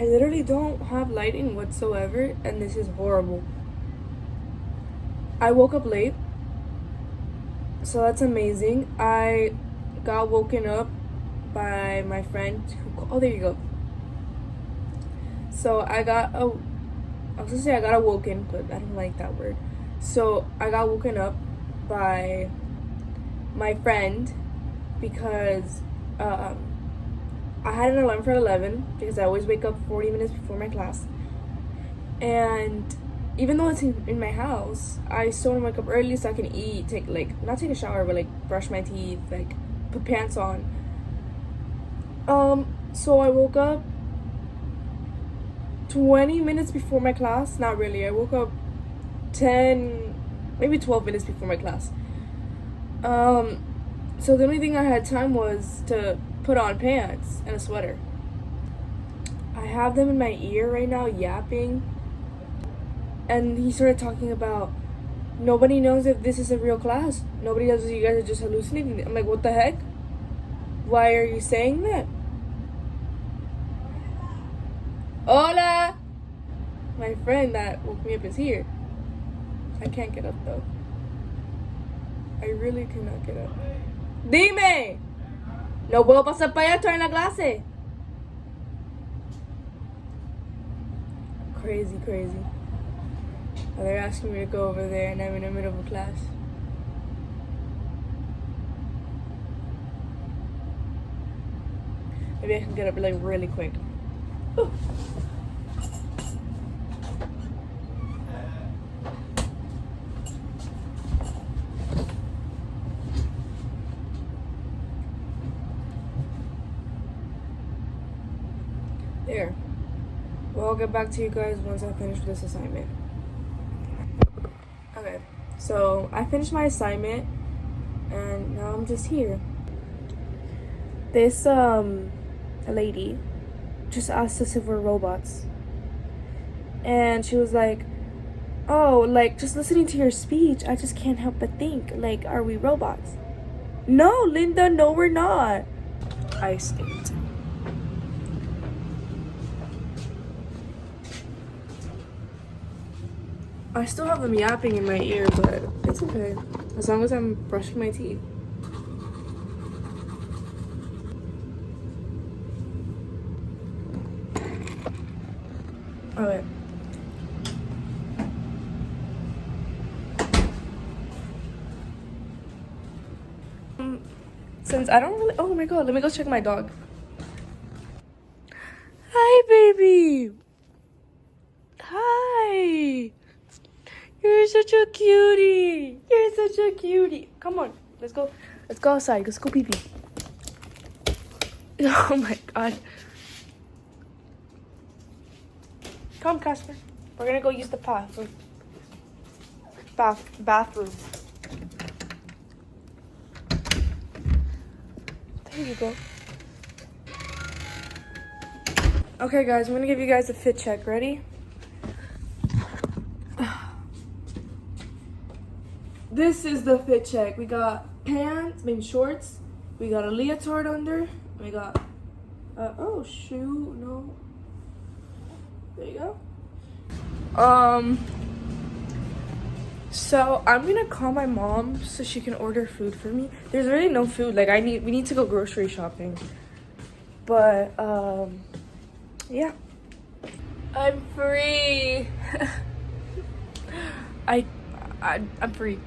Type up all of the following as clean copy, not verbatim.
I literally don't have lighting whatsoever, and this is horrible. I woke up late, so that's amazing. I got woken up by my friend who, oh, there you go. So I got awoken, but I don't like that word. So I got woken up by my friend because I had an alarm for 11 because I always wake up 40 minutes before my class. And even though it's in my house, I still want to wake up early so I can eat, not take a shower, but brush my teeth, put pants on. So I woke up 20 minutes before my class. Not really. I woke up 10, maybe 12 minutes before my class. So the only thing I had time was to put on pants and a sweater. I have them in my ear right now, yapping. And he started talking about, nobody knows if this is a real class. Nobody knows if you guys are just hallucinating. I'm like, what the heck? Why are you saying that? Hola! My friend that woke me up is here. I can't get up though. I really cannot get up. Dime! No puedo pasar para allá, en la clase. Crazy. Oh, they're asking me to go over there and I'm in the middle of a class. Maybe I can get up really quick. Ooh. There. Well, I'll get back to you guys once I finish this assignment. Okay, so I finished my assignment and now I'm just here. This lady just asked us if we're robots. And she was like, oh, just listening to your speech, I just can't help but think, are we robots? No, Linda, no, we're not. I state. I still have them yapping in my ear, but it's okay. As long as I'm brushing my teeth. Okay. Since I don't really, oh my god, let me go check my dog. Hi, baby. Hi. You're such a cutie. You're such a cutie. Come on, let's go. Let's go outside. Let's go pee pee. Oh my god. Come, Casper. We're gonna go use the bathroom. Bathroom. There you go. Okay, guys, I'm gonna give you guys a fit check. Ready? This is the fit check. We got pants, shorts. We got a leotard under. We got, oh shoot, no. There you go. So I'm gonna call my mom so she can order food for me. There's really no food. We need to go grocery shopping. But yeah. I'm free. I'm free.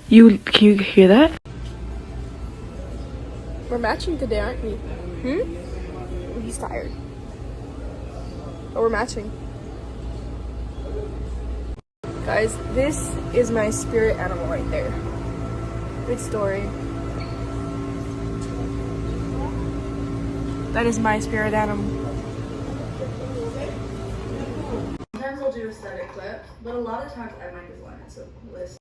Can you hear that? We're matching today, aren't we? He's tired. But we're matching. Guys, this is my spirit animal right there. Good story. That is my spirit animal. Sometimes I'll do aesthetic clips, but a lot of times I might just line it so list.